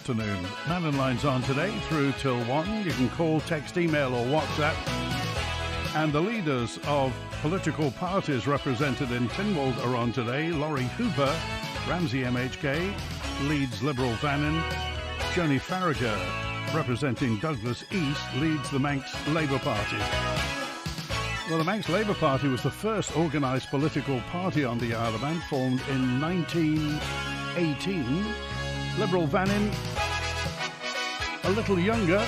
afternoon. Mannin Line's on today through till 1. You can call, text, email or WhatsApp. And the leaders of political parties represented in Tynwald are on today. Lawrie Hooper, Ramsey MHK, leads Liberal Vannin. Joney Faragher, representing Douglas East, leads the Manx Labour Party. Well, the Manx Labour Party was the first organised political party on the Isle of Man, formed in 1918. Liberal Vannin, a little younger.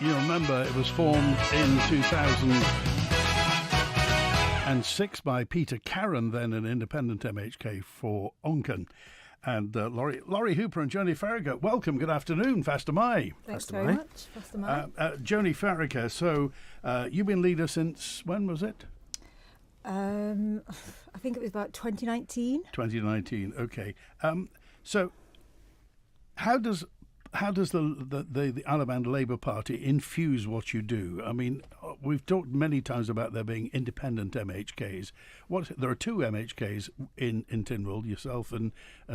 You remember it was formed in 2006 by Peter Carron, then an independent MHK for Onken. And Lawrie Hooper and Joney Faragher, welcome, good afternoon, Faster Mai. Thanks very much, Faster Mai. Joney Faragher, so you've been leader since, when was it? I think it was about 2019. 2019, okay. So how does the Isle of Man Labour Party infuse what you do? I mean, we've talked many times about there being independent MHKs. There are two MHKs in Tynwald, yourself and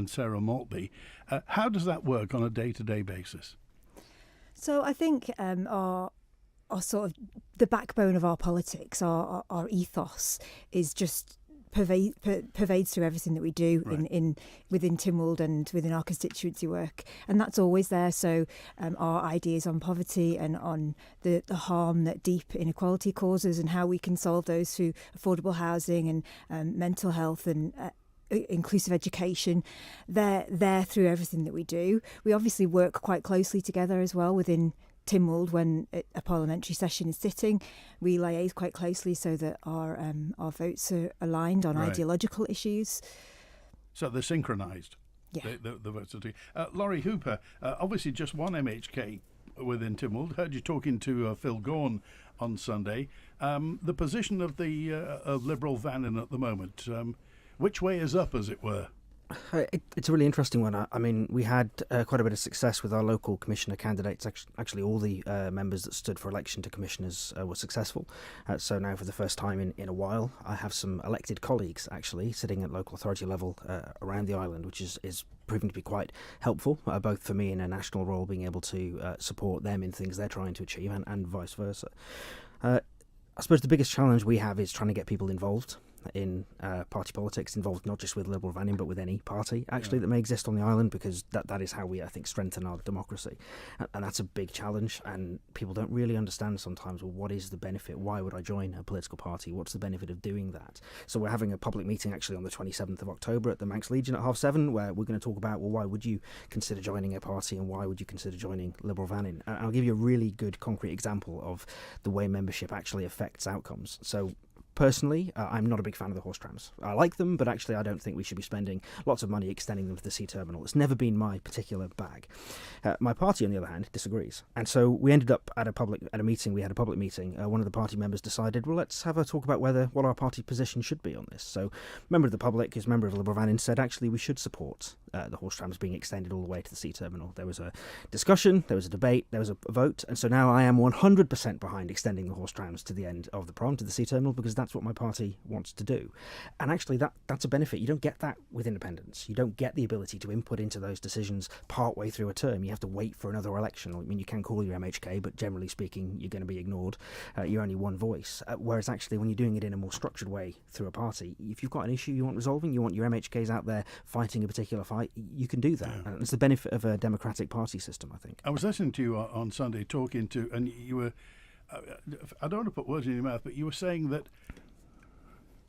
Sarah Maltby. How does that work on a day-to-day basis? So I think our sort of the backbone of our politics, our ethos, is just pervades through everything that we do, right, within Tynwald and within our constituency work, and that's always there. So our ideas on poverty and on the harm that deep inequality causes and how we can solve those through affordable housing and mental health and inclusive education, they're there through everything that we do. We obviously work quite closely together as well within Tynwald when a parliamentary session is sitting. We liaise quite closely so that our votes are aligned on ideological issues. So they're synchronised. Yeah. The votes are Lawrie Hooper, obviously just one MHK within Tynwald. Heard you talking to Phil Gaughan on Sunday. The position of the of Liberal Vannin at the moment, which way is up, as it were? It's a really interesting one. I mean, we had quite a bit of success with our local commissioner candidates. Actually, all the members that stood for election to commissioners were successful. So now, for the first time in a while, I have some elected colleagues actually sitting at local authority level around the island, which is proving to be quite helpful, both for me in a national role, being able to support them in things they're trying to achieve, and vice versa. I suppose the biggest challenge we have is trying to get people involved in party politics, involved not just with Liberal Vannin but with any party actually that may exist on the island, because that is how we, I think, strengthen our democracy, and that's a big challenge, and people don't really understand sometimes, well, what is the benefit? Why would I join a political party? What's the benefit of doing that? So we're having a public meeting actually on the 27th of October at the Manx Legion at 7:30, where we're going to talk about, well, why would you consider joining a party and why would you consider joining Liberal Vannin? I'll give you a really good concrete example of the way membership actually affects outcomes. So personally, I'm not a big fan of the horse trams. I like them, but actually I don't think we should be spending lots of money extending them to the sea terminal. It's never been my particular bag. My party, on the other hand, disagrees. And so we ended up at a meeting. We had a public meeting. One of the party members decided, well, let's have a talk about what our party position should be on this. So a member of the public, who's a member of Liberal Vannin, said, actually, we should support the horse trams being extended all the way to the sea terminal. There was a discussion, there was a debate, there was a vote, and so now I am 100% behind extending the horse trams to the end of the prom, to the sea terminal, because that's what my party wants to do. And actually that's a benefit. You don't get that with independents. You don't get the ability to input into those decisions partway through a term. You have to wait for another election. I mean, you can call your MHK, but generally speaking, you're going to be ignored. You're only one voice. Whereas actually, when you're doing it in a more structured way through a party, if you've got an issue you want resolving, you want your MHKs out there fighting a particular fight, you can do that. Yeah. And it's the benefit of a democratic party system, I think. I was listening to you on Sunday talking to, and you were, I don't want to put words in your mouth, but you were saying that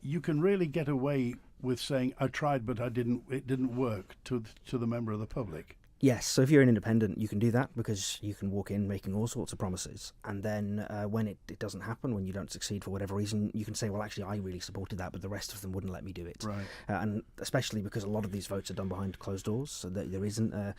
you can really get away with saying, I tried, but it didn't work, to the member of the public. Yes, so if you're an independent, you can do that because you can walk in making all sorts of promises. And then when it doesn't happen, when you don't succeed for whatever reason, you can say, well, actually, I really supported that, but the rest of them wouldn't let me do it. Right. And especially because a lot of these votes are done behind closed doors, so that there isn't a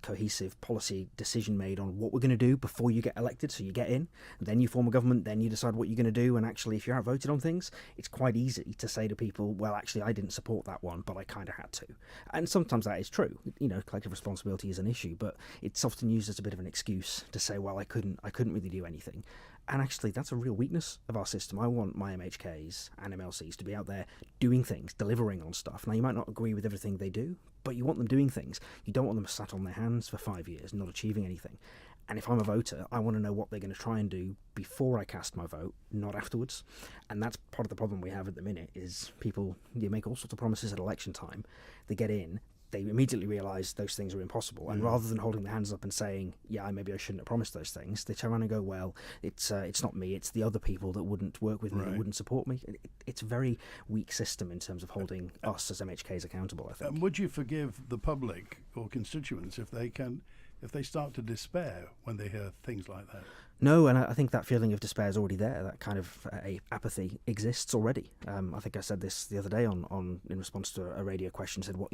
cohesive policy decision made on what we're going to do before you get elected. So you get in, then you form a government, then you decide what you're going to do. And actually, if you're outvoted on things, it's quite easy to say to people, well, actually, I didn't support that one, but I kind of had to. And sometimes that is true. You know, collective responsibility is an issue, but it's often used as a bit of an excuse to say, well, I couldn't really do anything. And actually, that's a real weakness of our system. I want my MHKs and MLCs to be out there doing things, delivering on stuff. Now, you might not agree with everything they do, but you want them doing things. You don't want them sat on their hands for 5 years, not achieving anything. And if I'm a voter, I want to know what they're going to try and do before I cast my vote, not afterwards. And that's part of the problem we have at the minute, is people, you make all sorts of promises at election time, they get in, they immediately realise those things are impossible. And rather than holding their hands up and saying, yeah, maybe I shouldn't have promised those things, they turn around and go, well, it's not me, it's the other people that wouldn't work with me, that wouldn't support me. It's a very weak system in terms of holding us as MHKs accountable, I think. Would you forgive the public or constituents if they start to despair when they hear things like that? No, and I think that feeling of despair is already there. That kind of apathy exists already. I think I said this the other day on in response to a radio question. Said, what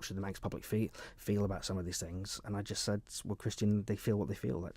should the Manx public feel about some of these things? And I just said, well, Christian, they feel what they feel.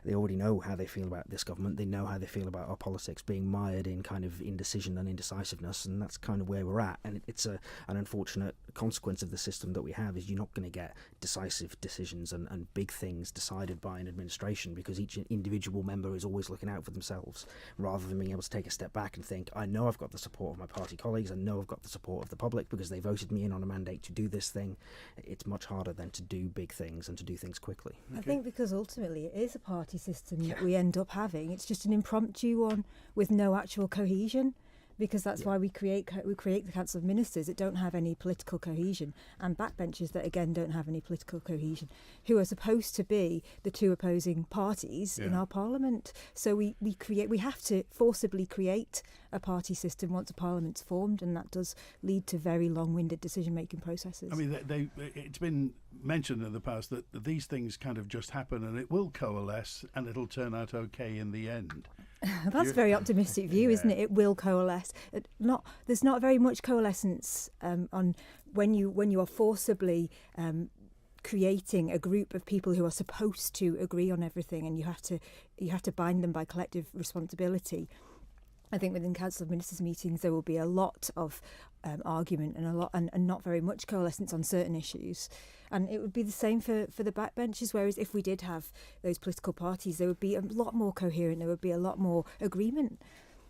They already know how they feel about this government. They know how they feel about our politics being mired in kind of indecision and indecisiveness, and that's kind of where we're at. And it's an unfortunate consequence of the system that we have, is you're not going to get decisive decisions and big things decided by an administration, because each individual member is always looking out for themselves, rather than being able to take a step back and think, I know I've got the support of my party colleagues, I know I've got the support of the public because they voted me in on a mandate to do this thing. It's much harder then to do big things and to do things quickly. I think because ultimately it is a party system that we end up having. It's just an impromptu one with no actual cohesion. Because that's why we create the Council of Ministers that don't have any political cohesion, and backbenchers that again don't have any political cohesion, who are supposed to be the two opposing parties in our Parliament. So we have to forcibly create a party system once a Parliament's formed, and that does lead to very long-winded decision-making processes. I mean, it's been mentioned in the past that these things kind of just happen and it will coalesce and it'll turn out okay in the end. That's a very optimistic view, isn't it? It will coalesce. There's not very much coalescence on when you are forcibly creating a group of people who are supposed to agree on everything, and you have to bind them by collective responsibility. I think within Council of Ministers meetings there will be a lot of argument and not very much coalescence on certain issues. And it would be the same for the backbenchers, whereas if we did have those political parties, there would be a lot more coherent, there would be a lot more agreement.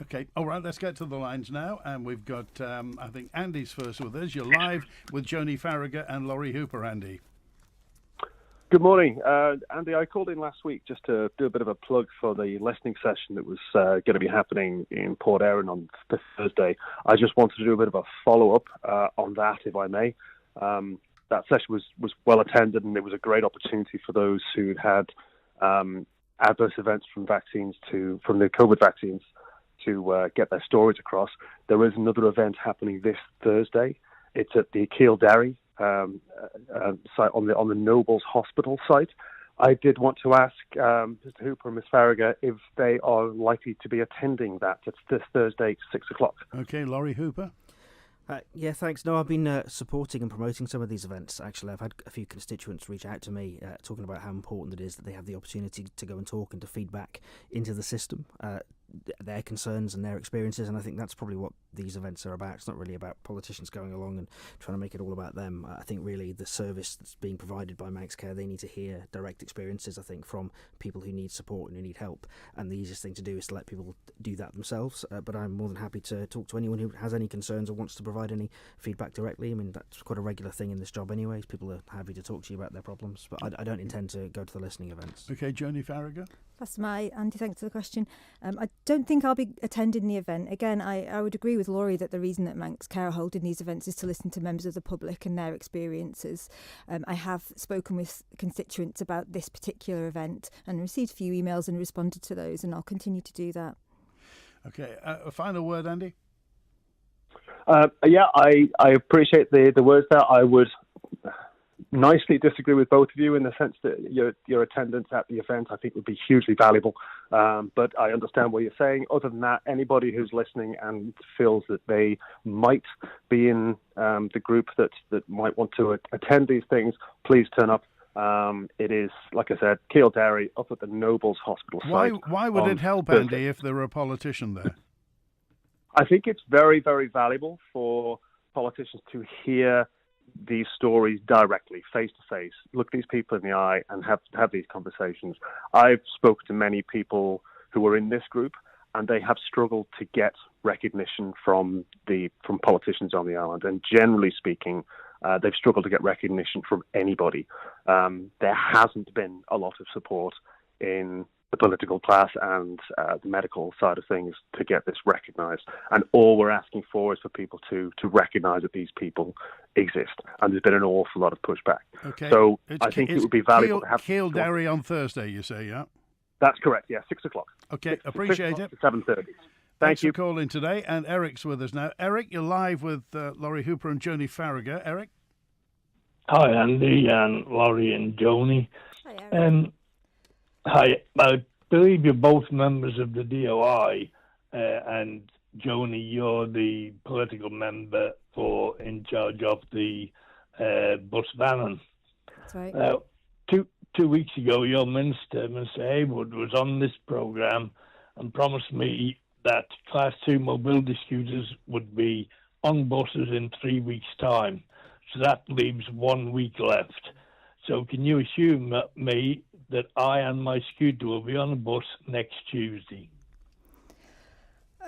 Okay, all right, let's get to the lines now. And we've got, I think, Andy's first with us. You're live with Joney Faragher and Lawrie Hooper, Andy. Good morning. Andy, I called in last week just to do a bit of a plug for the listening session that was going to be happening in Port Erin on Thursday. I just wanted to do a bit of a follow-up on that, if I may. That session was well attended, and it was a great opportunity for those who'd had adverse events from the COVID vaccines to get their stories across. There is another event happening this Thursday. It's at the Kildare site on the Nobles Hospital site. I did want to ask Mr. Hooper and Ms. Faragher if they are likely to be attending that. It's this Thursday, 6:00. Okay, Lawrie Hooper. Yeah, thanks. No, I've been supporting and promoting some of these events, actually. I've had a few constituents reach out to me talking about how important it is that they have the opportunity to go and talk and to feed back into the system their concerns and their experiences, and I think that's probably what these events are about. It's not really about politicians going along and trying to make it all about them. I think really the service that's being provided by Manx Care, they need to hear direct experiences, I think, from people who need support and who need help, and the easiest thing to do is to let people do that themselves, but I'm more than happy to talk to anyone who has any concerns or wants to provide any feedback directly. I mean, that's quite a regular thing in this job anyway. People are happy to talk to you about their problems, but I don't intend to go to the listening events. Okay, Joney Faragher. That's Andy, thanks for the question. I don't think I'll be attending the event. Again, I would agree with Lawrie that the reason that Manx Care are holding these events is to listen to members of the public and their experiences. I have spoken with constituents about this particular event and received a few emails and responded to those, and I'll continue to do that. Okay, a final word, Andy? Yeah, I appreciate the words there. I would nicely disagree with both of you in the sense that your attendance at the event, I think, would be hugely valuable. But I understand what you're saying. Other than that, anybody who's listening and feels that they might be in the group that might want to attend these things, please turn up. It is, like I said, Kildare up at the Nobles Hospital site. Why would it help, Andy, if there were a politician there? I think it's very, very valuable for politicians to hear these stories directly, face to face, look these people in the eye and have these conversations. I've spoken to many people who are in this group, and they have struggled to get recognition from politicians on the island. And generally speaking, They've struggled to get recognition from anybody. There hasn't been a lot of support in the political class and the medical side of things to get this recognised. And all we're asking for is for people to recognise that these people exist. And there's been an awful lot of pushback. Okay. So I think it would be valuable to have... Kildare on Thursday, you say, yeah? That's correct, yeah, 6 o'clock. Okay, appreciate it. 7:30. Thanks for calling today. And Eric's with us now. Eric, you're live with Lawrie Hooper and Joney Faragher. Eric? Hi, Andy and Lawrie and Joney. Hi, Eric. Hi, I believe you're both members of the DOI, and Joney, you're the political member in charge of the bus Vannin. That's right. 2 weeks ago, your minister, Mr. Haywood, was on this programme and promised me that Class 2 mobility scooters would be on buses in 3 weeks' time. So that leaves 1 week left. So can you assume me that I and my scooter will be on a bus next Tuesday?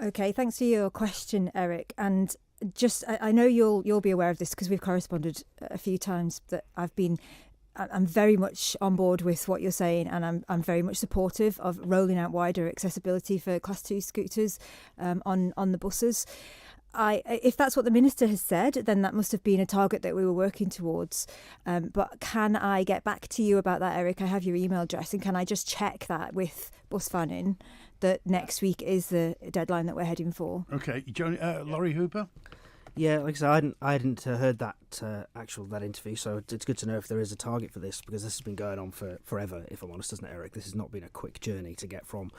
Okay, thanks for your question, Eric. And just, I know you'll be aware of this because we've corresponded a few times. That I'm very much on board with what you're saying, and I'm very much supportive of rolling out wider accessibility for Class 2 scooters on the buses. If that's what the minister has said, then that must have been a target that we were working towards. But can I get back to you about that, Eric? I have your email address, and can I just check that with Bus Vannin that next week is the deadline that we're heading for? Okay, Lawrie Hooper? Yeah, like I said, I hadn't heard that that interview, so it's good to know if there is a target for this, because this has been going on for forever, if I'm honest, hasn't it, Eric? This has not been a quick journey to get from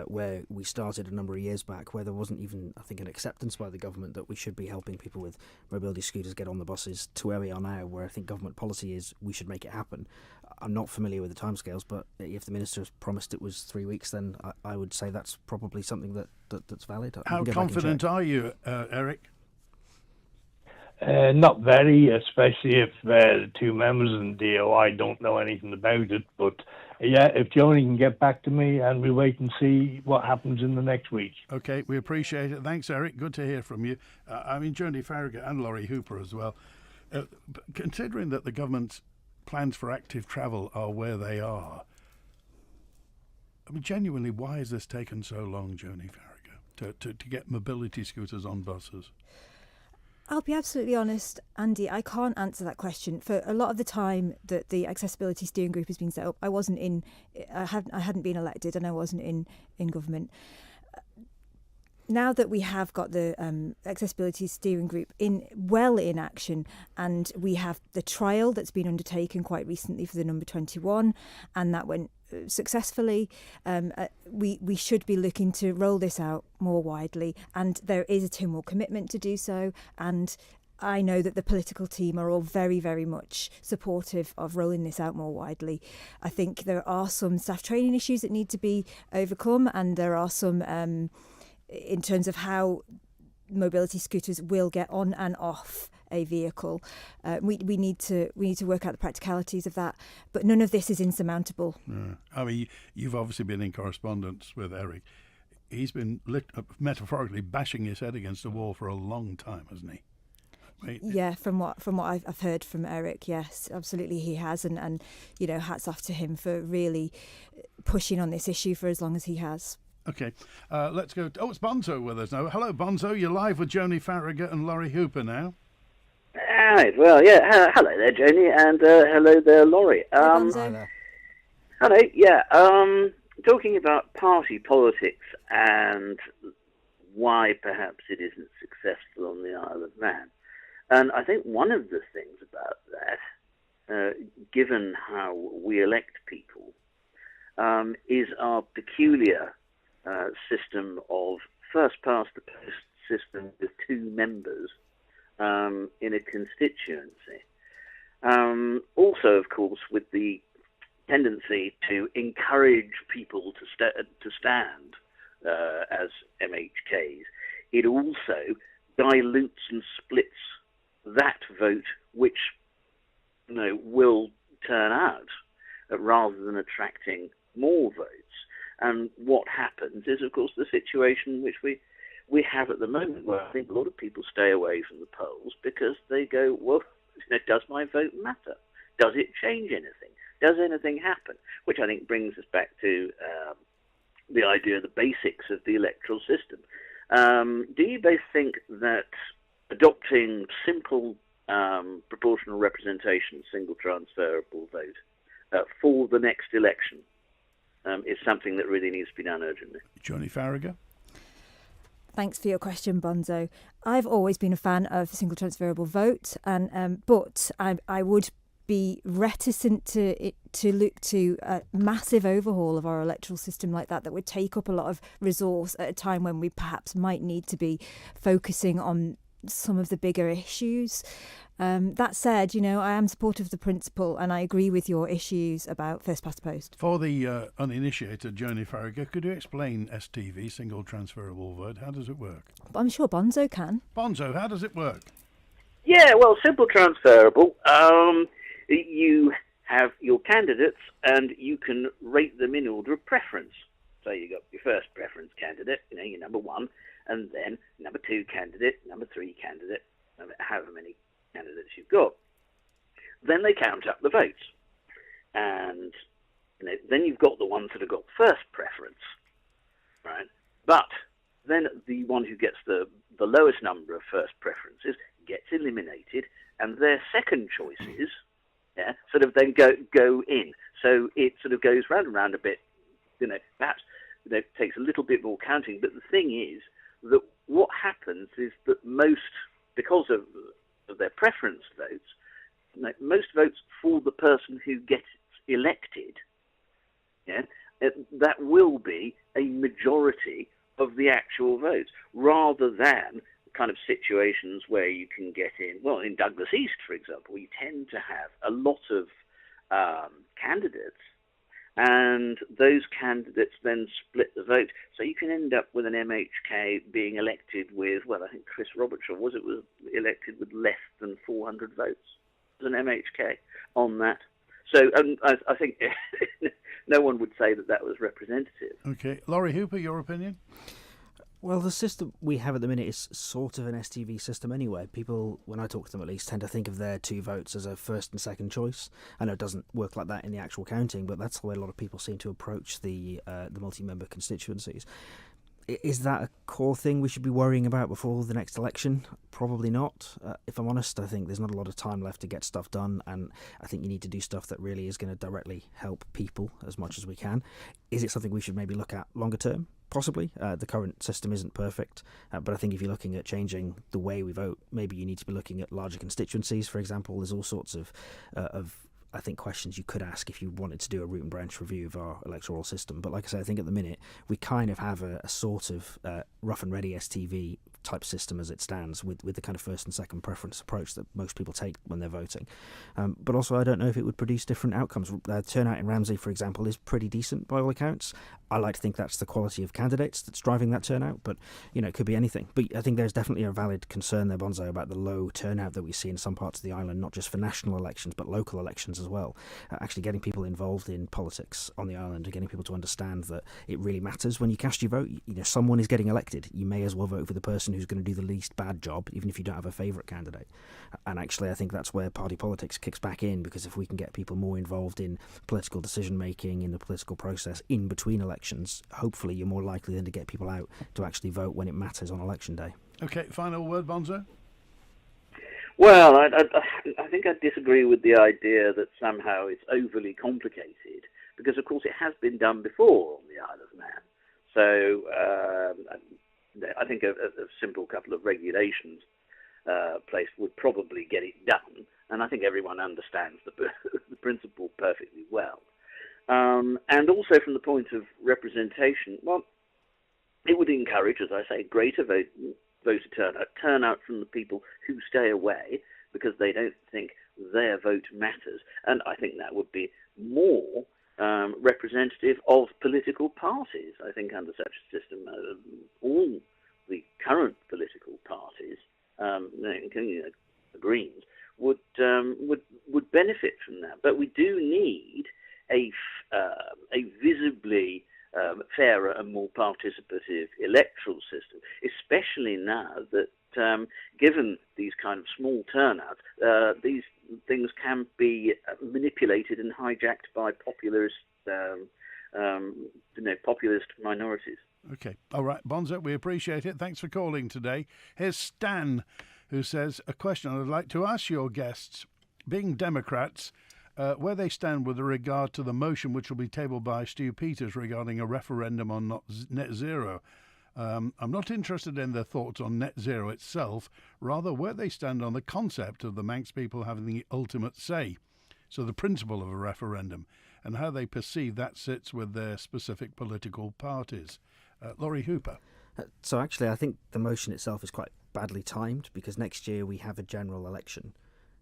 where we started a number of years back, where there wasn't even, I think, an acceptance by the government that we should be helping people with mobility scooters get on the buses, to where we are now, where I think government policy is we should make it happen. I'm not familiar with the timescales, but if the minister has promised it was 3 weeks, then I would say that's probably something that's valid. How confident are you, Eric? Not very, especially if the two members in the DOI don't know anything about it. But yeah, if Joney can get back to me, and we'll wait and see what happens in the next week. Okay, we appreciate it. Thanks, Eric. Good to hear from you. Joney Faragher and Lawrie Hooper as well. Considering that the government's plans for active travel are where they are, genuinely, why has this taken so long, Joney Faragher, to get mobility scooters on buses? I'll be absolutely honest, Andy, I can't answer that question. For a lot of the time that the Accessibility Steering Group has been set up, I hadn't been elected, and I wasn't in government. Now that we have got the Accessibility Steering Group in action, and we have the trial that's been undertaken quite recently for the number 21, and that went successfully, we should be looking to roll this out more widely, and there is a Tynwald commitment to do so, and I know that the political team are all very, very much supportive of rolling this out more widely. I think there are some staff training issues that need to be overcome, and there are some in terms of how mobility scooters will get on and off a vehicle. We need to work out the practicalities of that, but none of this is insurmountable. Yeah. You've obviously been in correspondence with Eric. He's been metaphorically bashing his head against a wall for a long time, hasn't he? Yeah, from what I've heard from Eric, yes, absolutely he has, and hats off to him for really pushing on this issue for as long as he has. Okay, let's go. It's Bonzo with us now. Hello, Bonzo. You're live with Joney Faragher and Lawrie Hooper now. Right, well, yeah. Hello there, Joney, and hello there, Lawrie. Hello, yeah. Talking about party politics and why perhaps it isn't successful on the Isle of Man. And I think one of the things about that, given how we elect people, is our peculiar system of first-past-the-post system with two members in a constituency. Also, of course, with the tendency to encourage people to stand as MHKs, it also dilutes and splits that vote, which will turn out rather than attracting more votes. And what happens is, of course, the situation which we have at the moment, where I think a lot of people stay away from the polls because they go, well, does my vote matter? Does it change anything? Does anything happen? Which I think brings us back to the idea, the basics of the electoral system. Do you both think that adopting simple proportional representation, single transferable vote for the next election is something that really needs to be done urgently? Joney Faragher? Thanks for your question, Bonzo. I've always been a fan of single transferable vote, and but I would be reticent to look to a massive overhaul of our electoral system like that would take up a lot of resource at a time when we perhaps might need to be focusing on some of the bigger issues. That said, I am supportive of the principle, and I agree with your issues about first past the post. For the uninitiated, Joney Faragher, could you explain STV, single transferable vote? How does it work? I'm sure Bonzo can. Bonzo, how does it work? Yeah, well, simple transferable. You have your candidates, and you can rate them in order of preference. So you got your first preference candidate, your number one, and then number two candidate, number three candidate, however many candidates you've got. Then they count up the votes, and then you've got the ones that have got first preference, right? But then the one who gets the lowest number of first preferences gets eliminated, and their second choices sort of then go in. So it sort of goes round and round a bit, perhaps it takes a little bit more counting, but the thing is that what happens is that because of their preference votes, most votes for the person who gets elected, that will be a majority of the actual votes, rather than kind of situations where you can get in Douglas East, for example, you tend to have a lot of candidates, and those candidates then split the vote. So you can end up with an MHK being elected with, I think Chris Robertson was elected with less than 400 votes as an MHK on that. So I think no one would say that was representative. Okay. Lawrie Hooper, your opinion? Well, the system we have at the minute is sort of an STV system anyway. People, when I talk to them at least, tend to think of their two votes as a first and second choice. I know it doesn't work like that in the actual counting, but that's the way a lot of people seem to approach the multi-member constituencies. Is that a core thing we should be worrying about before the next election? Probably not. If I'm honest, I think there's not a lot of time left to get stuff done, and I think you need to do stuff that really is going to directly help people as much as we can. Is it something we should maybe look at longer term? Possibly. The current system isn't perfect, but I think if you're looking at changing the way we vote, maybe you need to be looking at larger constituencies, for example. There's all sorts of I think, questions you could ask if you wanted to do a root and branch review of our electoral system. But like I say, I think at the minute we kind of have a sort of rough and ready STV type system as it stands, with the kind of first and second preference approach that most people take when they're voting. But also I don't know if it would produce different outcomes. Turnout in Ramsey, for example, is pretty decent by all accounts. I like to think that's the quality of candidates that's driving that turnout, but it could be anything. But I think there's definitely a valid concern there, Bonzo, about the low turnout that we see in some parts of the island, not just for national elections but local elections as well. Actually getting people involved in politics on the island and getting people to understand that it really matters when you cast your vote. Someone is getting elected. You may as well vote for the person who's going to do the least bad job, even if you don't have a favourite candidate. And actually I think that's where party politics kicks back in, because if we can get people more involved in political decision making, in the political process in between elections, hopefully you're more likely then to get people out to actually vote when it matters on election day. Okay, final word, Bonzo? Well, I think I disagree with the idea that somehow it's overly complicated, because of course it has been done before on the Isle of Man. So I think a simple couple of regulations placed would probably get it done, and I think everyone understands the principle perfectly well. And also from the point of representation, well, it would encourage, as I say, greater voter turnout from the people who stay away because they don't think their vote matters. And I think that would be more representative of political parties. I think under such a system, all the current political parties, including the Greens, would benefit from that. But we do need a visibly fairer and more participative electoral system, especially now that given these kind of small turnouts, these things can be manipulated and hijacked by populist minorities. Okay. All right, Bonzo, we appreciate it. Thanks for calling today. Here's Stan, who says, a question I'd like to ask your guests. Being Democrats, where they stand with regard to the motion which will be tabled by Stu Peters regarding a referendum on net zero. I'm not interested in their thoughts on net zero itself, rather where they stand on the concept of the Manx people having the ultimate say. So the principle of a referendum and how they perceive that sits with their specific political parties. Lawrie Hooper. So actually, I think the motion itself is quite badly timed because next year we have a general election.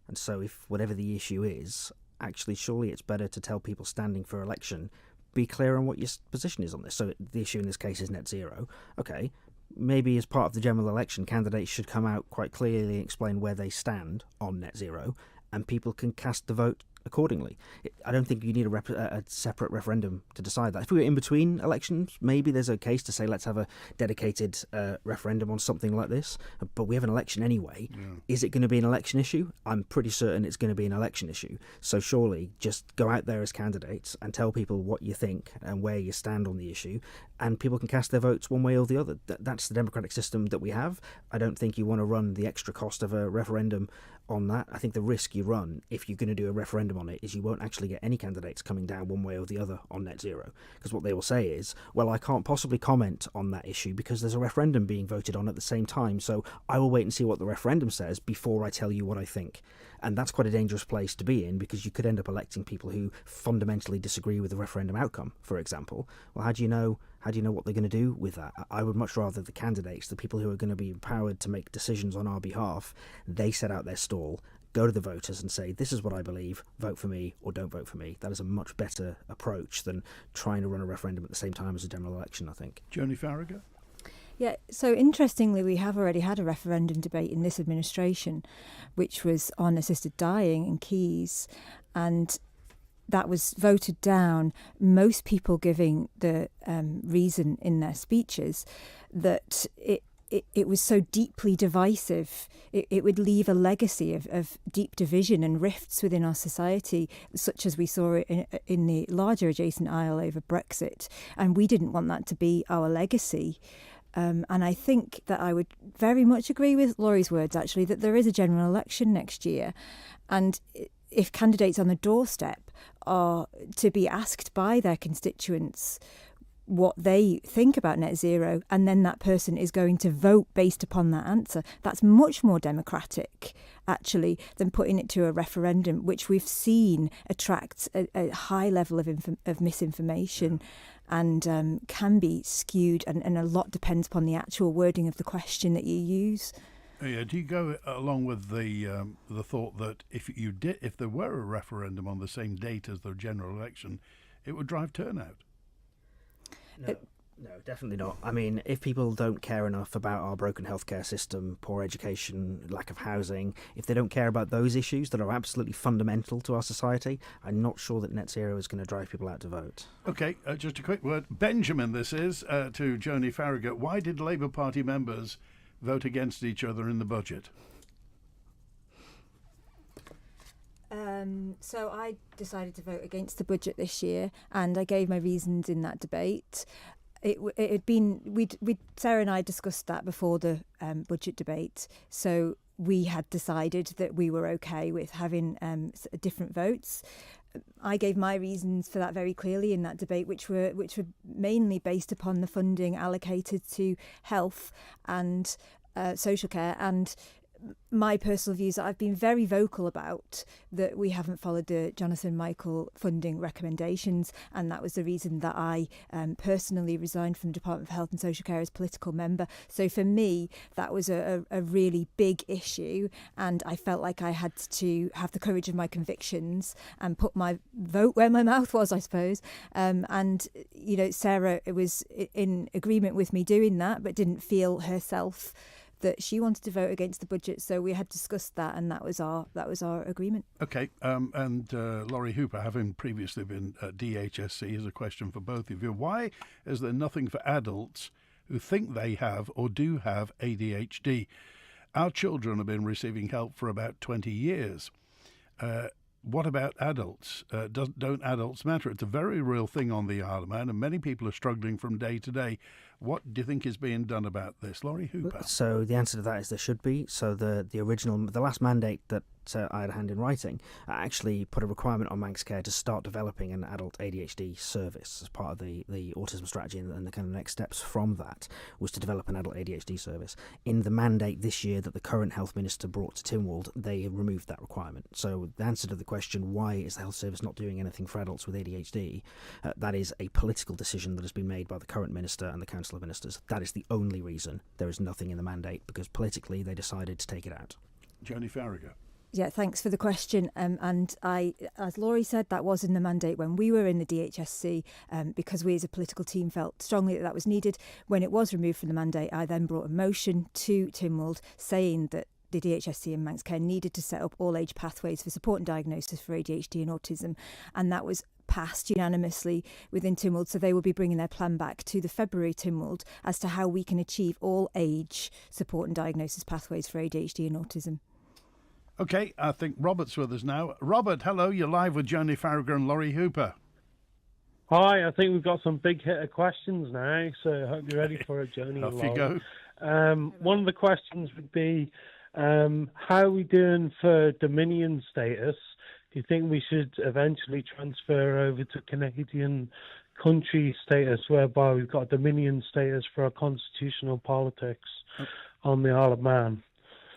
And so if whatever the issue is, actually surely it's better to tell people standing for election, be clear on what your position is on this. So the issue in this case is net zero. Okay, maybe as part of the general election, candidates should come out quite clearly and explain where they stand on net zero, and people can cast the vote accordingly. I don't think you need a separate referendum to decide that. If we were in between elections, maybe there's a case to say let's have a dedicated referendum on something like this, but we have an election anyway. Yeah. Is it going to be an election issue? I'm pretty certain it's going to be an election issue. So surely just go out there as candidates and tell people what you think and where you stand on the issue, and people can cast their votes one way or the other. That's the democratic system that we have. I don't think you want to run the extra cost of a referendum on that. I think the risk you run if you're going to do a referendum on it is you won't actually get any candidates coming down one way or the other on net zero, because what they will say is, well, I can't possibly comment on that issue because there's a referendum being voted on at the same time, so I will wait and see what the referendum says before I tell you what I think. And that's quite a dangerous place to be in, because you could end up electing people who fundamentally disagree with the referendum outcome, for example. Well, how do you know what they're going to do with that? I would much rather the candidates, the people who are going to be empowered to make decisions on our behalf, they set out their stall, go to the voters and say, this is what I believe, vote for me or don't vote for me. That is a much better approach than trying to run a referendum at the same time as a general election, I think. Joney Faragher? Yeah, so interestingly, we have already had a referendum debate in this administration, which was on assisted dying in Keys, and that was voted down, most people giving the reason in their speeches that it was so deeply divisive. It would leave a legacy of deep division and rifts within our society, such as we saw in the larger adjacent aisle over Brexit. And we didn't want that to be our legacy. And I think that I would very much agree with Laurie's words, actually, that there is a general election next year. And if candidates on the doorstep are to be asked by their constituents what they think about net zero, and then that person is going to vote based upon that answer, that's much more democratic, actually, than putting it to a referendum, which we've seen attracts a high level of misinformation and can be skewed, and a lot depends upon the actual wording of the question that you use. Yeah, do you go along with the thought that if there were a referendum on the same date as the general election, it would drive turnout? No, definitely not. I mean, if people don't care enough about our broken healthcare system, poor education, lack of housing, if they don't care about those issues that are absolutely fundamental to our society, I'm not sure that net zero is going to drive people out to vote. OK, just a quick word. Benjamin, this is, to Joney Faragher. Why did Labour Party members vote against each other in the budget? So I decided to vote against the budget this year, and I gave my reasons in that debate. It had been Sarah and I discussed that before the budget debate, so we had decided that we were okay with having different votes. I gave my reasons for that very clearly in that debate, which were mainly based upon the funding allocated to health and social care, and my personal views that I've been very vocal about, that we haven't followed the Jonathan Michael funding recommendations, and that was the reason that I personally resigned from the Department for Health and Social Care as political member. So for me, that was a really big issue, and I felt like I had to have the courage of my convictions and put my vote where my mouth was, I suppose. And, you know, Sarah was in agreement with me doing that, but didn't feel herself that she wanted to vote against the budget, so we had discussed that, and that was our agreement. Okay, and Lawrie Hooper, having previously been at DHSC, is a question for both of you. Why is there nothing for adults who think they have or do have ADHD? Our children have been receiving help for about 20 years. What about adults? Don't adults matter? It's a very real thing on the Isle of Man, and many people are struggling from day to day. What do you think is being done about this? Lawrie Hooper. So the answer to that is there should be. So the last mandate that I had a hand in writing actually put a requirement on Manx Care to start developing an adult ADHD service as part of the autism strategy, and the kind of next steps from that was to develop an adult ADHD service. In the mandate this year that the current health minister brought to Tynwald, they removed that requirement. So the answer to the question, why is the health service not doing anything for adults with ADHD, that is a political decision that has been made by the current minister and the Council of Ministers. That is the only reason there is nothing in the mandate, because politically they decided to take it out. Joney Faragher. Yeah, thanks for the question. And I, as Lawrie said, that was in the mandate when we were in the DHSC, because we as a political team felt strongly that was needed. When it was removed from the mandate, I then brought a motion to Tynwald saying that the DHSC and Manx Care needed to set up all-age pathways for support and diagnosis for ADHD and autism, and that was passed unanimously within Tynwald, so they will be bringing their plan back to the February Tynwald as to how we can achieve all-age support and diagnosis pathways for ADHD and autism. OK, I think Robert's with us now. Robert, hello, you're live with Joney Faragher and Lawrie Hooper. Hi, I think we've got some big hitter questions now, so I hope you're ready for it, Joney. Off you go. One of the questions would be, how are we doing for Dominion status? Do you think we should eventually transfer over to Canadian country status, whereby we've got Dominion status for our constitutional politics on the Isle of Man?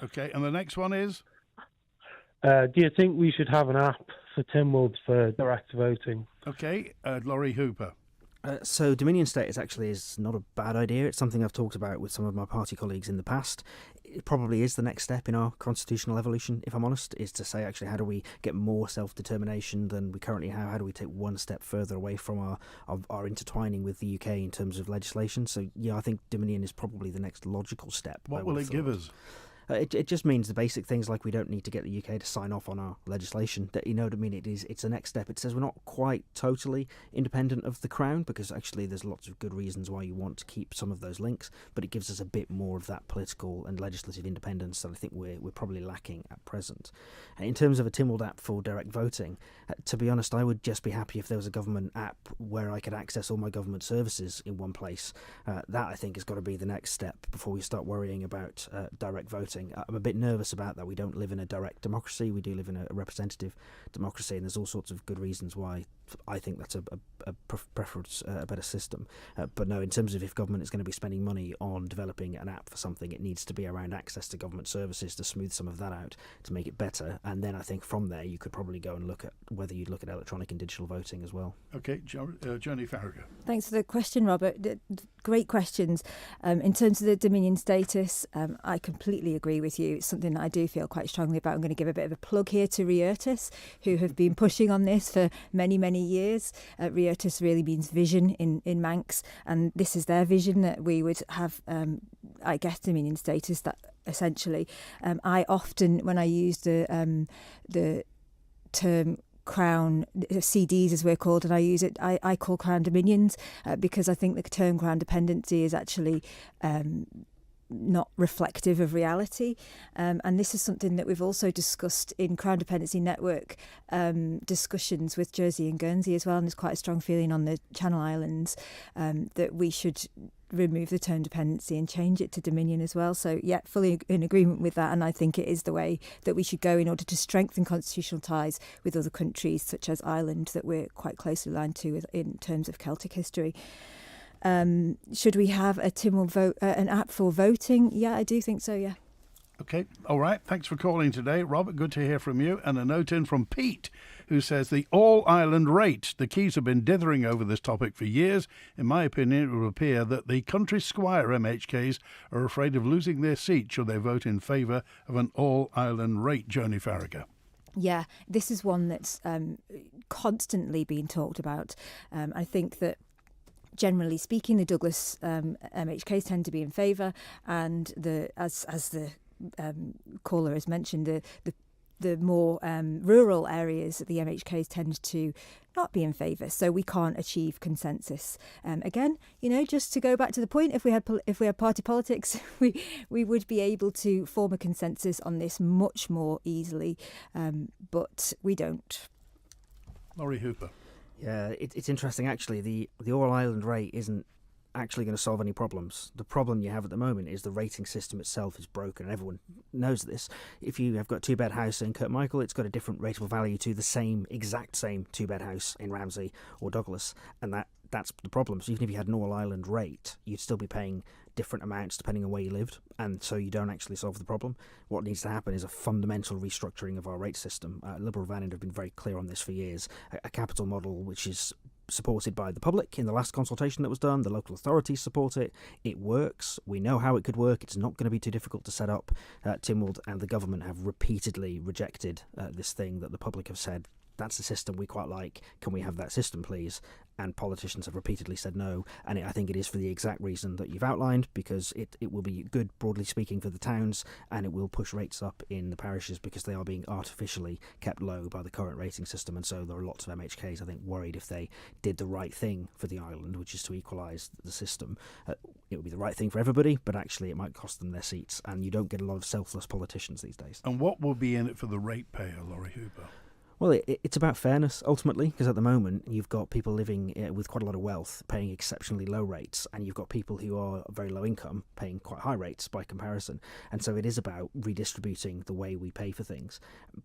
OK, and the next one is? Do you think we should have an app for Tynwald for direct voting? OK, Lawrie Hooper. So Dominion status actually is not a bad idea. It's something I've talked about with some of my party colleagues in the past. It probably is the next step in our constitutional evolution, if I'm honest, is to say actually how do we get more self-determination than we currently have? How do we take one step further away from our intertwining with the UK in terms of legislation? So yeah, I think Dominion is probably the next logical step. What will it give us? It just means the basic things like we don't need to get the UK to sign off on our legislation. That, you know what I mean? It's a next step. It says we're not quite totally independent of the Crown, because actually there's lots of good reasons why you want to keep some of those links, but it gives us a bit more of that political and legislative independence that I think we're probably lacking at present. In terms of a Tynwald app for direct voting, to be honest, I would just be happy if there was a government app where I could access all my government services in one place. That, I think, has got to be the next step before we start worrying about direct voting. I'm a bit nervous about that. We don't live in a direct democracy. We do live in a representative democracy, and there's all sorts of good reasons why I think that's a preference, a better system. But no, in terms of if government is going to be spending money on developing an app for something, it needs to be around access to government services to smooth some of that out, to make it better. And then I think from there you could probably go and look at whether you'd look at electronic and digital voting as well. OK, Joney Faragher. Thanks for the question, Robert. Great questions. In terms of the Dominion status, I completely agree with you. It's something that I do feel quite strongly about. I'm going to give a bit of a plug here to Reurtis, who have been pushing on this for many, many years. Reurtis really means vision in Manx, and this is their vision, that we would have, I guess, Dominion status. That essentially, I often, when I use the term Crown CDs, as we're called, and I use it, I call Crown Dominions, because I think the term Crown dependency is actually not reflective of reality, and this is something that we've also discussed in Crown Dependency Network discussions with Jersey and Guernsey as well, and there's quite a strong feeling on the Channel Islands that we should remove the term dependency and change it to Dominion as well. So yeah, fully in agreement with that, and I think it is the way that we should go in order to strengthen constitutional ties with other countries such as Ireland that we're quite closely aligned to in terms of Celtic history. Should we have a Tynwald an app for voting? Yeah, I do think so, yeah. OK, all right. Thanks for calling today, Robert. Good to hear from you. And a note in from Pete, who says the all-island rate. The Keys have been dithering over this topic for years. In my opinion, it would appear that the country squire MHKs are afraid of losing their seat should they vote in favour of an all-island rate. Joney Faragher. Yeah, this is one that's constantly being talked about. I think that generally speaking, the Douglas MHKs tend to be in favour, and as the caller has mentioned, the the more rural areas, the MHKs tend to not be in favour, so we can't achieve consensus. Again, just to go back to the point, if we had party politics, we would be able to form a consensus on this much more easily, but we don't. Lawrie Hooper. Yeah, it's interesting actually. The All Ireland rate isn't actually going to solve any problems. The problem you have at the moment is the rating system itself is broken, and everyone knows this. If you have got a two-bed house in Kirkmichael, it's got a different rateable value to the exact same two-bed house in Ramsey or Douglas, and that's the problem. So even if you had an all-Ireland rate, you'd still be paying different amounts depending on where you lived, and so you don't actually solve the problem. What needs to happen is a fundamental restructuring of our rate system. Liberal Vannin have been very clear on this for years. A capital model which is supported by the public in the last consultation that was done. The local authorities support it. It works. We know how it could work. It's not going to be too difficult to set up. Tynwald and the government have repeatedly rejected this thing that the public have said, that's a system we quite like. Can we have that system, please? And politicians have repeatedly said no. And I think it is for the exact reason that you've outlined, because it will be good, broadly speaking, for the towns, and it will push rates up in the parishes because they are being artificially kept low by the current rating system. And so there are lots of MHKs, I think, worried if they did the right thing for the island, which is to equalise the system. It would be the right thing for everybody, but actually it might cost them their seats. And you don't get a lot of selfless politicians these days. And what will be in it for the ratepayer, Lawrie Hooper? Well, it's about fairness, ultimately, because at the moment you've got people living with quite a lot of wealth paying exceptionally low rates, and you've got people who are very low income paying quite high rates by comparison. And so it is about redistributing the way we pay for things.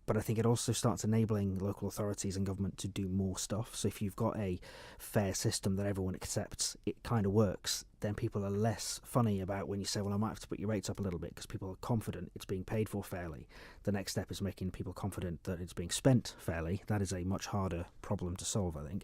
But I think it also starts enabling local authorities and government to do more stuff. So if you've got a fair system that everyone accepts, it kind of works, then people are less funny about when you say, well, I might have to put your rates up a little bit, because people are confident it's being paid for fairly. The next step is making people confident that it's being spent fairly. That is a much harder problem to solve, I think.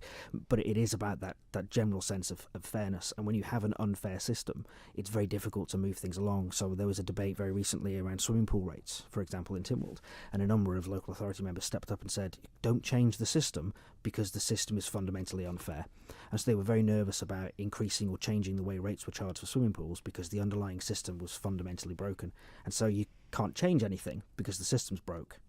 But it is about that general sense of fairness. And when you have an unfair system, it's very difficult to move things along. So there was a debate very recently around swimming pool rates, for example, in Tynwald. And a number of local authority members stepped up and said, don't change the system because the system is fundamentally unfair. And so they were very nervous about increasing or changing the way rates were charged for swimming pools because the underlying system was fundamentally broken. And so you can't change anything because the system's broke.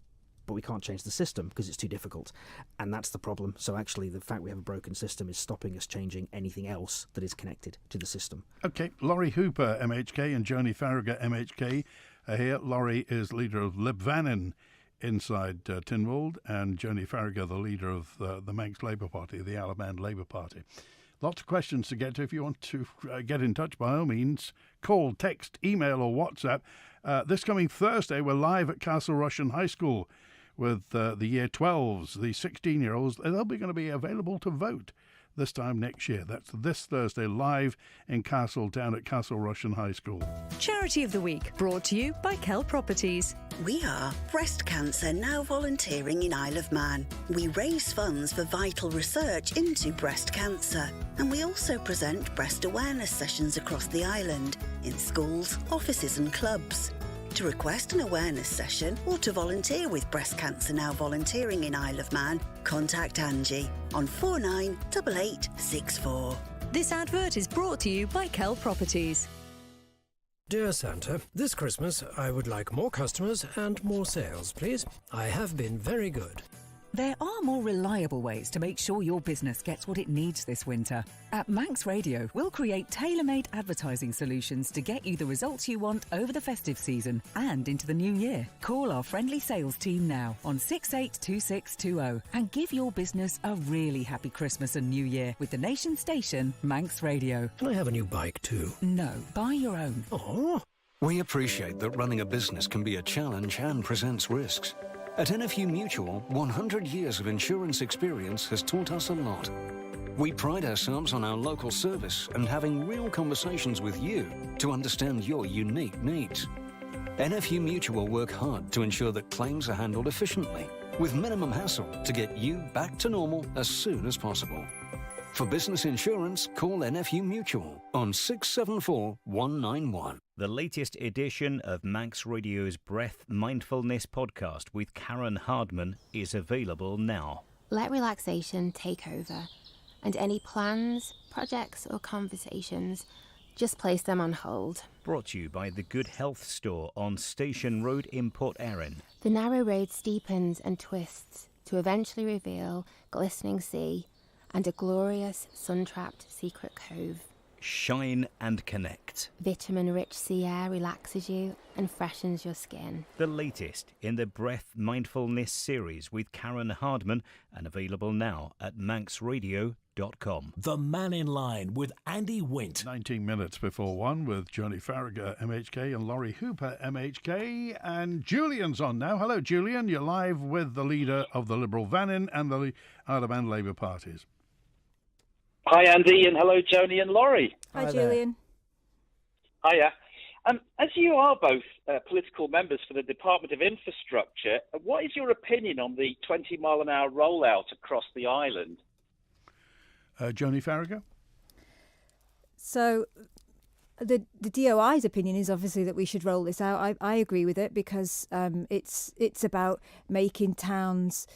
But we can't change the system because it's too difficult. And that's the problem. So actually the fact we have a broken system is stopping us changing anything else that is connected to the system. OK, Lawrie Hooper, MHK, and Joney Faragher, MHK, are here. Lawrie is leader of Lib Vannin inside Tynwald, and Joney Faragher, the leader of the Manx Labour Party, the Isle of Man Labour Party. Lots of questions to get to. If you want to get in touch, by all means, call, text, email or WhatsApp. This coming Thursday, we're live at Castle Rushen High School with the Year 12s, the 16-year-olds. They'll be going to be available to vote this time next year. That's this Thursday, live in Castle, down at Castle Rushen High School. Charity of the Week, brought to you by Kell Properties. We are Breast Cancer Now Volunteering in Isle of Man. We raise funds for vital research into breast cancer, and we also present breast awareness sessions across the island, in schools, offices and clubs. To request an awareness session or to volunteer with Breast Cancer Now Volunteering in Isle of Man, contact Angie on 498864. This advert is brought to you by Kell Properties. Dear Santa, this Christmas I would like more customers and more sales, please. I have been very good. There are more reliable ways to make sure your business gets what it needs this winter. At Manx Radio, we'll create tailor-made advertising solutions to get you the results you want over the festive season and into the new year. Call our friendly sales team now on 682620 and give your business a really happy Christmas and New Year with the nation station, Manx Radio. Can I have a new bike too? No, buy your own. Oh. We appreciate that running a business can be a challenge and presents risks. At NFU Mutual, 100 years of insurance experience has taught us a lot. We pride ourselves on our local service and having real conversations with you to understand your unique needs. NFU Mutual work hard to ensure that claims are handled efficiently, with minimum hassle to get you back to normal as soon as possible. For business insurance, call NFU Mutual on 674-191. The latest edition of Manx Radio's Breath Mindfulness podcast with Karen Hardman is available now. Let relaxation take over, and any plans, projects or conversations Just place them on hold. Brought to you by the Good Health Store on Station Road in Port Erin. The narrow road steepens and twists to eventually reveal glistening sea and a glorious sun-trapped secret cove. Shine and connect. Vitamin-rich sea air relaxes you and freshens your skin. The latest in the Breath Mindfulness series with Karen Hardman, and available now at manxradio.com. The Mannin Line with Andy Wint. 19 minutes before 1 with Joney Faragher MHK and Lawrie Hooper MHK. And Julian's on now. Hello, Julian. You're live with the leader of the Liberal Vannin and the Isle of Man Labour parties. Hi, Andy, and hello, Joney and Lawrie. Hi, Julian. Hiya. As you are both political members for the Department of Infrastructure, what is your opinion on the 20-mile-an-hour rollout across the island? Joney Faragher? So the DOI's opinion is obviously that we should roll this out. I agree with it because it's about making towns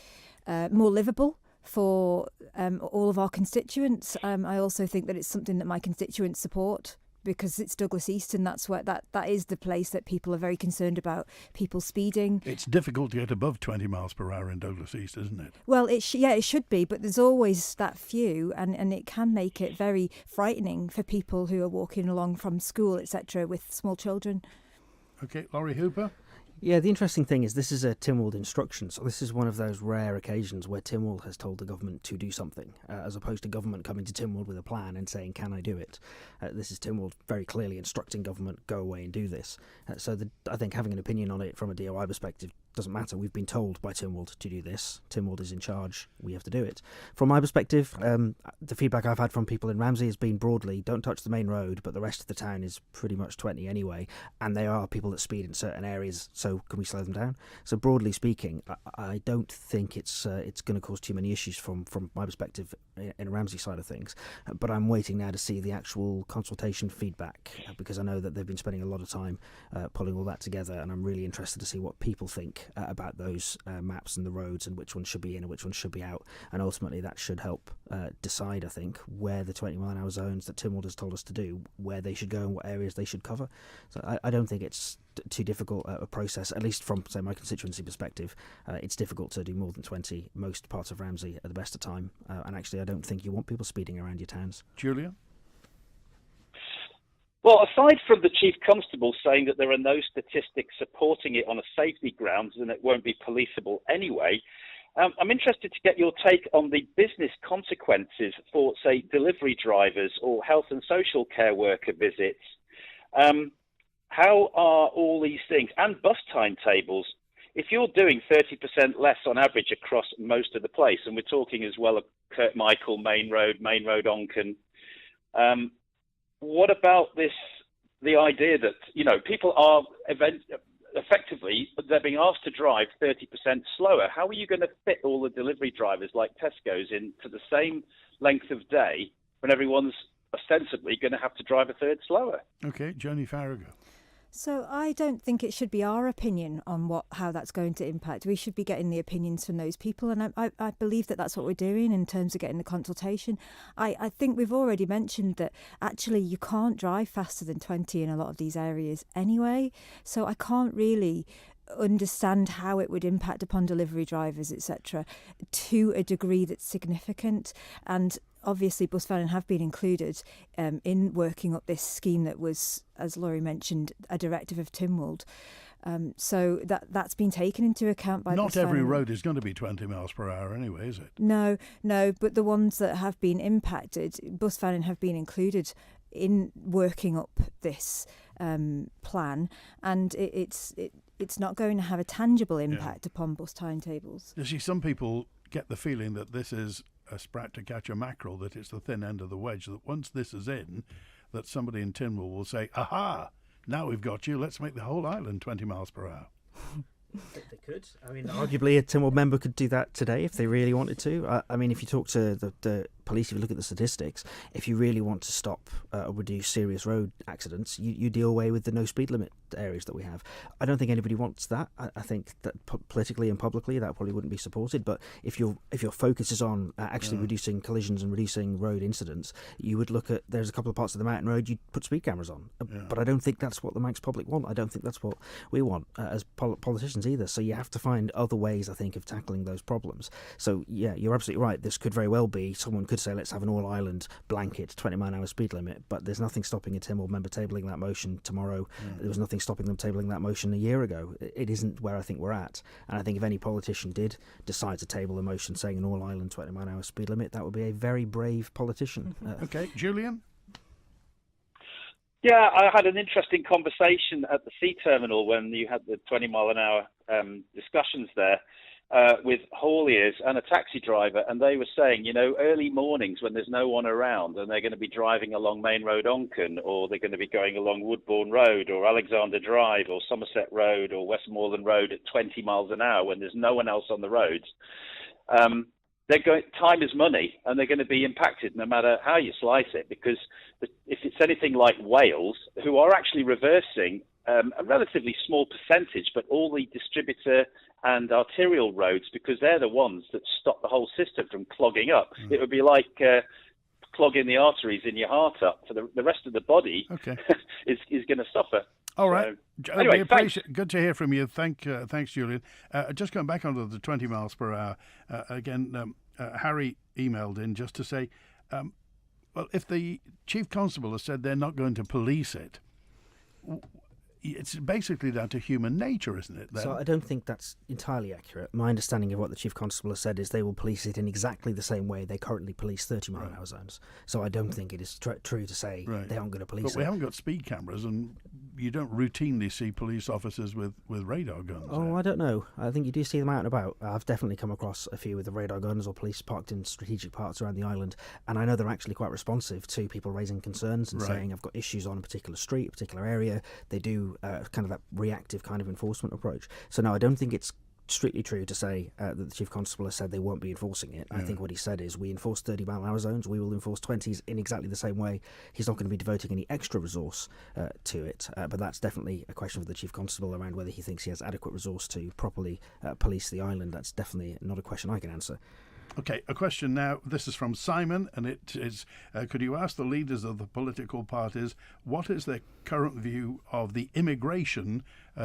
more livable for all of our constituents. I also think that it's something that my constituents support because it's Douglas East, and that's where that is the place that people are very concerned about people speeding. It's difficult to get above 20 miles per hour in Douglas East, isn't it? Well, it should be, but there's always that few, and it can make it very frightening for people who are walking along from school, etc., with small children. Okay, Lawrie Hooper? Yeah, the interesting thing is this is a Tynwald instruction, so this is one of those rare occasions where Tynwald has told the government to do something, as opposed to government coming to Tynwald with a plan and saying, can I do it? This is Tynwald very clearly instructing government, go away and do this. I think having an opinion on it from a DOI perspective doesn't matter. We've been told by Tynwald to do this. Tynwald is in charge. We have to do it. From my perspective, the feedback I've had from people in Ramsey has been broadly, don't touch the main road, but the rest of the town is pretty much 20 anyway, and there are people that speed in certain areas, so can we slow them down? So broadly speaking, I don't think it's going to cause too many issues from my perspective in Ramsey side of things, but I'm waiting now to see the actual consultation feedback, because I know that they've been spending a lot of time pulling all that together, and I'm really interested to see what people think about those maps and the roads and which ones should be in and which ones should be out, and ultimately that should help decide, I think, where the 20-mile-an-hour zones that Tynwald has told us to do, where they should go and what areas they should cover. So I don't think it's too difficult a process, at least from, say, my constituency perspective. It's difficult to do more than 20. Most parts of Ramsey at the best of time, and actually I don't think you want people speeding around your towns. Julia? Well, aside from the Chief Constable saying that there are no statistics supporting it on a safety grounds and it won't be policeable anyway, I'm interested to get your take on the business consequences for, say, delivery drivers or health and social care worker visits. How are all these things, and bus timetables, if you're doing 30% less on average across most of the place, and we're talking as well of Kirkmichael, Main Road, Onken, what about the idea that, people are effectively, they're being asked to drive 30% slower. How are you going to fit all the delivery drivers like Tesco's into the same length of day when everyone's ostensibly going to have to drive a third slower? Okay, Joney Faragher. So I don't think it should be our opinion on how that's going to impact. We should be getting the opinions from those people, and I believe that that's what we're doing in terms of getting the consultation. I think we've already mentioned that actually you can't drive faster than 20 in a lot of these areas anyway, so I can't really understand how it would impact upon delivery drivers, etc., to a degree that's significant. And obviously Bus Vannin have been included in working up this scheme that was, as Lawrie mentioned, a directive of Tynwald. So that's been taken into account by Not every road is going to be 20 miles per hour anyway, is it? No, but the ones that have been impacted, Bus Vannin have been included in working up this plan, and it's not going to have a tangible impact upon bus timetables. You see, some people get the feeling that this is a sprat to catch a mackerel, that it's the thin end of the wedge, that once this is in, that somebody in Tynwald will say, aha, now we've got you, let's make the whole island 20 miles per hour. They could. I mean, arguably a Tynwald member could do that today if they really wanted to. I mean, if you talk to the police, if you look at the statistics, if you really want to stop or reduce serious road accidents, you deal away with the no speed limit areas that we have. I don't think anybody wants that. I think that politically and publicly that probably wouldn't be supported. But if your focus is on actually reducing collisions and reducing road incidents, you would look at, there's a couple of parts of the mountain road you'd put speed cameras on. But I don't think that's what the Manx public want. I don't think that's what we want as politicians either. So you have to find other ways, I think, of tackling those problems. So yeah, you're absolutely right. This could very well be, someone could say, let's have an all-island blanket 20-mile-an-hour speed limit, but there's nothing stopping a Tynwald member tabling that motion tomorrow. There was nothing stopping them tabling that motion a year ago. It isn't where I think we're at. And I think if any politician did decide to table a motion saying an all-island 20-mile-an-hour speed limit, that would be a very brave politician. Okay, Julian? Yeah, I had an interesting conversation at the sea terminal when you had the 20-mile-an-hour discussions there with hauliers and a taxi driver, and they were saying, early mornings when there's no one around and they're going to be driving along Main Road Onken, or they're going to be going along Woodbourne Road or Alexander Drive or Somerset Road or Westmoreland Road at 20 miles an hour when there's no one else on the roads. Time is money, and they're going to be impacted no matter how you slice it, because if it's anything like Wales, who are actually reversing a relatively small percentage, but all the distributor and arterial roads, because they're the ones that stop the whole system from clogging up. It would be like clogging the arteries in your heart up. For the rest of the body is going to suffer. All right. So, anyway, good to hear from you. Thanks, Julian. Just going back onto the 20 miles per hour, again, Harry emailed in just to say, well, if the Chief Constable has said they're not going to police it, it's basically down to human nature, isn't it, then? So I don't think that's entirely accurate. My understanding of what the Chief Constable has said is they will police it in exactly the same way they currently police 30-mile-an-hour zones. So I don't think it is true to say they aren't going to police it. But we haven't got speed cameras, and you don't routinely see police officers with radar guns. Oh, I don't know. I think you do see them out and about. I've definitely come across a few with the radar guns or police parked in strategic parts around the island, and I know they're actually quite responsive to people raising concerns and saying, I've got issues on a particular street, a particular area. They do kind of that reactive kind of enforcement approach. So no, I don't think it's strictly true to say that the Chief Constable has said they won't be enforcing it. I think what he said is, we enforce 30-mile-an-hour zones, we will enforce 20s in exactly the same way. He's not going to be devoting any extra resource to it, but that's definitely a question for the Chief Constable around whether he thinks he has adequate resource to properly police the island. That's definitely not a question I can answer. Okay, a question now. This is from Simon, and it is, could you ask the leaders of the political parties what is their current view of the immigration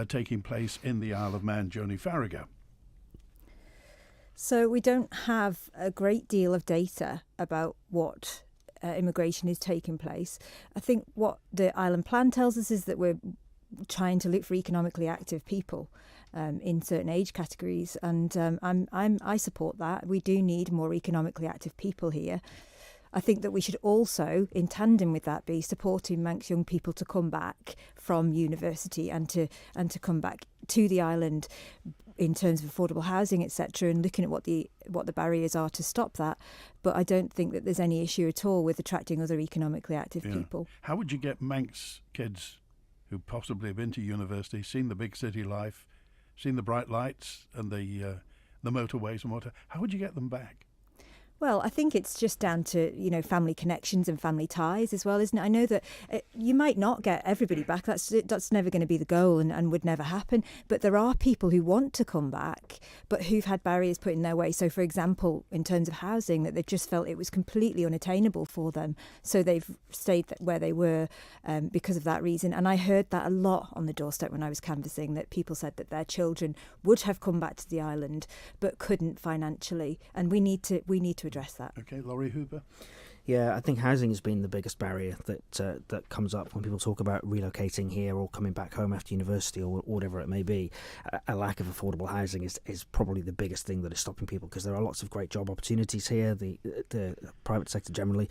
taking place in the Isle of Man? Joney Faragher. So we don't have a great deal of data about what immigration is taking place. I think what the island plan tells us is that we're trying to look for economically active people in certain age categories, and I support that. We do need more economically active people here. I think that we should also, in tandem with that, be supporting Manx young people to come back from university and to come back to the island in terms of affordable housing, etc., and looking at what the barriers are to stop that. But I don't think that there's any issue at all with attracting other economically active people. How would you get Manx kids who possibly have been to university, seen the big city life, seen the bright lights and the motorways and whatever, how would you get them back? Well, I think it's just down to, family connections and family ties as well, isn't it? I know that you might not get everybody back. That's never going to be the goal and would never happen. But there are people who want to come back, but who've had barriers put in their way. So, for example, in terms of housing, that they've just felt it was completely unattainable for them. So they've stayed where they were because of that reason. And I heard that a lot on the doorstep when I was canvassing, that people said that their children would have come back to the island but couldn't financially. And we need to address that. Okay, Lawrie Hooper. Yeah, I think housing has been the biggest barrier that comes up when people talk about relocating here or coming back home after university or whatever it may be. A lack of affordable housing is probably the biggest thing that is stopping people, because there are lots of great job opportunities here. The private sector generally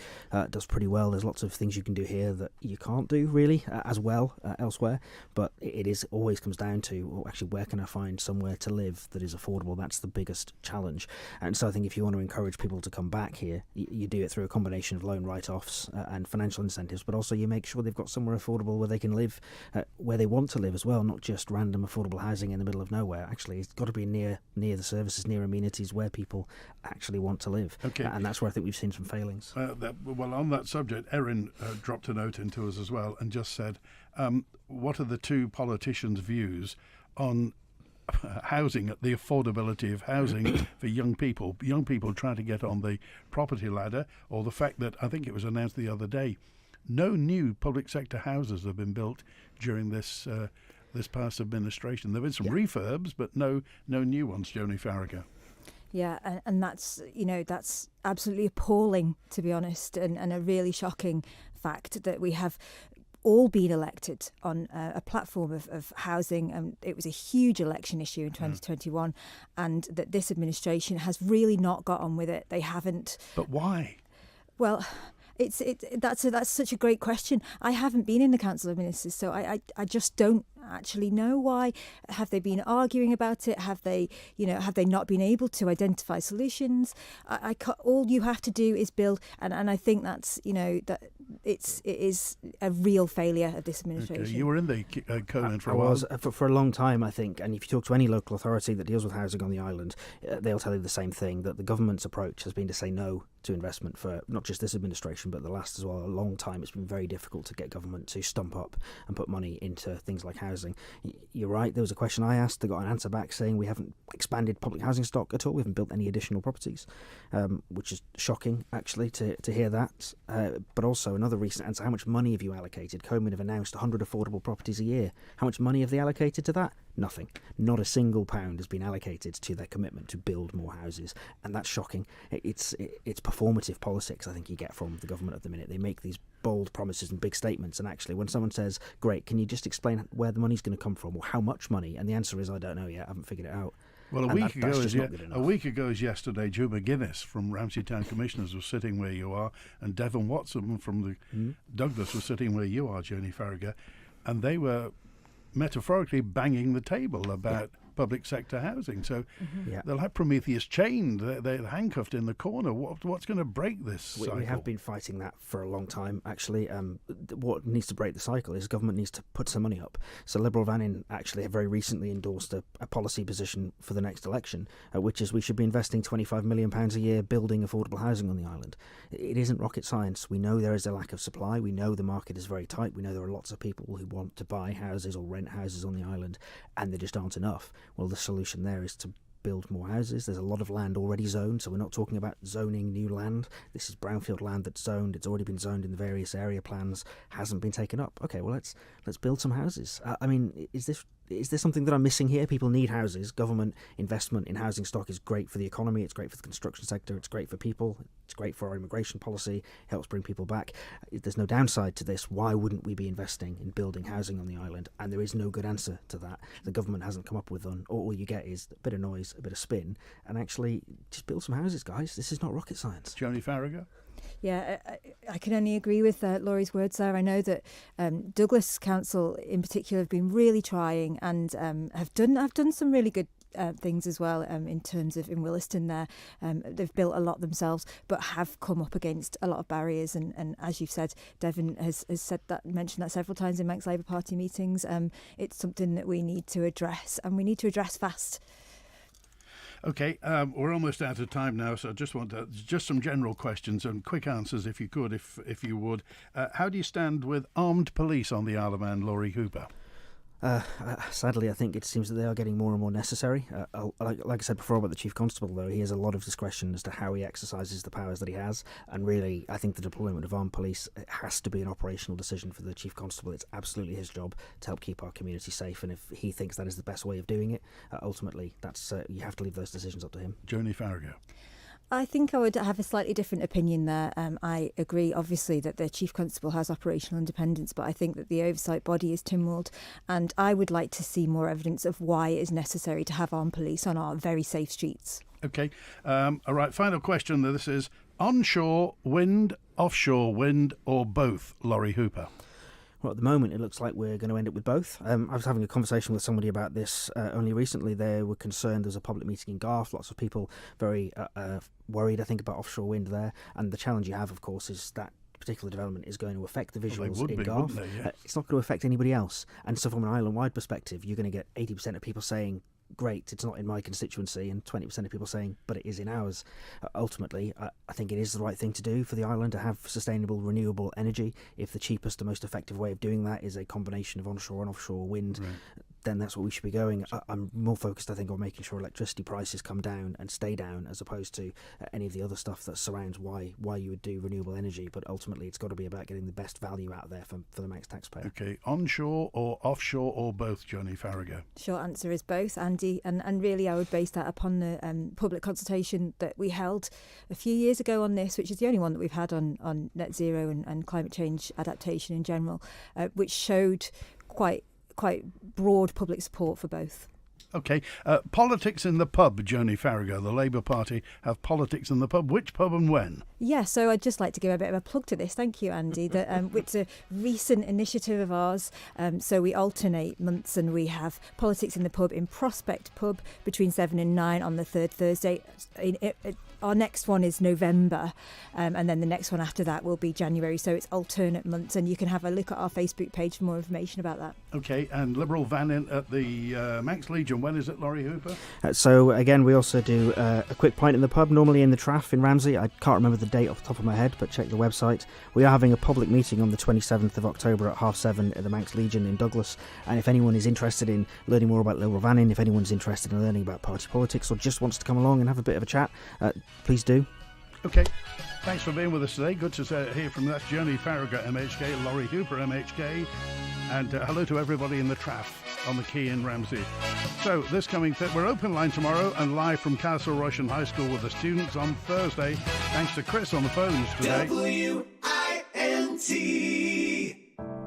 does pretty well. There's lots of things you can do here that you can't do really as well elsewhere. But it always comes down to, well, actually, where can I find somewhere to live that is affordable? That's the biggest challenge. And so I think if you want to encourage people to come back here, you do it through a combination combination of loan write-offs and financial incentives, but also you make sure they've got somewhere affordable where they can live, where they want to live as well, not just random affordable housing in the middle of nowhere. Actually, it's got to be near the services, near amenities, where people actually want to live. Okay. And that's where I think we've seen some failings. Well, on that subject, Erin dropped a note into us as well and just said, what are the two politicians' views on housing, the affordability of housing for young people trying to get on the property ladder, or the fact that, I think it was announced the other day, no new public sector houses have been built during this past administration. There have been some refurbs, but no new ones, Joney Faragher. Yeah, and that's absolutely appalling, to be honest, and a really shocking fact that we have all been elected on a platform of housing, and it was a huge election issue in 2021, and that this administration has really not got on with it. They haven't. But why? Well, that's such a great question. I haven't been in the Council of Ministers, so I just don't actually know why. Have they been arguing about it? Have they not been able to identify solutions? All you have to do is build, and I think that's that it is a real failure of this administration. Okay. You were in the Conan for a I while. was for a long time, I think, and if you talk to any local authority that deals with housing on the island, they'll tell you the same thing, that the government's approach has been to say no to investment for not just this administration but the last as well. A long time it's been very difficult to get government to stump up and put money into things like housing. You're right, there was a question I asked, I got an answer back saying we haven't expanded public housing stock at all, we haven't built any additional properties, which is shocking actually to hear that. But also another recent answer, how much money have you allocated? Coman have announced 100 affordable properties a year. How much money have they allocated to that? Nothing. Not a single pound has been allocated to their commitment to build more houses, and that's shocking. It's performative politics I think you get from the government at the minute. They make these bold promises and big statements, and actually when someone says, great, can you just explain where the money's going to come from, or how much money, and the answer is I don't know yet, I haven't figured it out. Well, a week ago is yesterday, Joe McGuinness from Ramsey Town Commissioners was sitting where you are, and Devon Watson from the Douglas was sitting where you are, Joney Faragher, and they were metaphorically banging the table about public sector housing. So they'll have Prometheus chained, they're handcuffed in the corner. What's going to break this cycle? We have been fighting that for a long time, actually. What needs to break the cycle is government needs to put some money up. So Liberal Vannin actually have very recently endorsed a policy position for the next election, which is we should be investing £25 million a year building affordable housing on the island. It isn't rocket science. We know there is a lack of supply. We know the market is very tight. We know there are lots of people who want to buy houses or rent houses on the island, and there just aren't enough. Well, the solution there is to build more houses. There's a lot of land already zoned, so we're not talking about zoning new land. This is brownfield land that's zoned. It's already been zoned in the various area plans, hasn't been taken up. Okay, well, let's build some houses. I mean, is there something that I'm missing here? People need houses. Government investment in housing stock is great for the economy. It's great for the construction sector. It's great for people. It's great for our immigration policy. It helps bring people back. There's no downside to this. Why wouldn't we be investing in building housing on the island? And there is no good answer to that. The government hasn't come up with one. All you get is a bit of noise, a bit of spin, and actually just build some houses, guys. This is not rocket science. Joney Faragher? Yeah, I can only agree with Laurie's words there. I know that Douglas Council in particular have been really trying and have done some really good things as well in terms of in Williston there. They've built a lot themselves, but have come up against a lot of barriers. And as you've said, Devon has mentioned that several times in Manx Labour Party meetings. It's something that we need to address, and we need to address fast. Okay, we're almost out of time now, so I just want just some general questions and quick answers, if you could, if you would. How do you stand with armed police on the Isle of Man, Lawrie Hooper? Sadly, I think it seems that they are getting more and more necessary. Like I said before about the Chief Constable, though, he has a lot of discretion as to how he exercises the powers that he has. And really, I think the deployment of armed police has to be an operational decision for the Chief Constable. It's absolutely his job to help keep our community safe. And if he thinks that is the best way of doing it, ultimately, that's you have to leave those decisions up to him. Joney Faragher. I think I would have a slightly different opinion there. I agree, obviously, that the Chief Constable has operational independence, but I think that the oversight body is Tynwald, and I would like to see more evidence of why it is necessary to have armed police on our very safe streets. Okay. All right, final question. This is onshore wind, offshore wind, or both, Lawrie Hooper? Well, at the moment, it looks like we're going to end up with both. I was having a conversation with somebody about this only recently. They were concerned. There's a public meeting in Garth. Lots of people very worried, I think, about offshore wind there. And the challenge you have, of course, is that particular development is going to affect the visuals in Garth. It's not going to affect anybody else. And so from an island-wide perspective, you're going to get 80% of people saying, great, it's not in my constituency, and 20% of people saying, but it is in ours. Ultimately, I think it is the right thing to do for the island to have sustainable, renewable energy. If the cheapest and most effective way of doing that is a combination of onshore and offshore wind, then that's what we should be going. I'm more focused, I think, on making sure electricity prices come down and stay down, as opposed to any of the other stuff that surrounds why you would do renewable energy. But ultimately, it's got to be about getting the best value out there for the Manx taxpayer. Okay, onshore or offshore or both, Joney Faragher? Short answer is both, Andy. And really, I would base that upon the public consultation that we held a few years ago on this, which is the only one that we've had on net zero and climate change adaptation in general, which showed quite broad public support for both. Okay, politics in the pub, Joney Faragher. The Labour Party have politics in the pub. Which pub and when? Yeah, so I'd just like to give a bit of a plug to this. Thank you, Andy. That it's a recent initiative of ours. So we alternate months, and we have politics in the pub in Prospect Pub between 7 and 9 on the third Thursday. Our next one is November, and then the next one after that will be January. So it's alternate months, and you can have a look at our Facebook page for more information about that. Okay, and Liberal Vannin at the Manx Legion. When is it, Lawrie Hooper? So again, we also do a quick pint in the pub, normally in the Traff in Ramsey. I can't remember the date off the top of my head, but check the website. We are having a public meeting on the 27th of October at 7:30 at the Manx Legion in Douglas. And if anyone is interested in learning more about Liberal Vannin, if anyone's interested in learning about party politics, or just wants to come along and have a bit of a chat, please do. Okay, thanks for being with us today. Good to hear from that Joney Faragher MHK, Lawrie Hooper MHK, and hello to everybody in the Traff on the quay in Ramsey. So this coming we're open line tomorrow and live from Castle Rushen High School with the students on Thursday. Thanks to Chris on the phones today. WINT.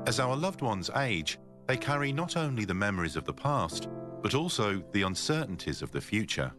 As our loved ones age, they carry not only the memories of the past, but also the uncertainties of the future.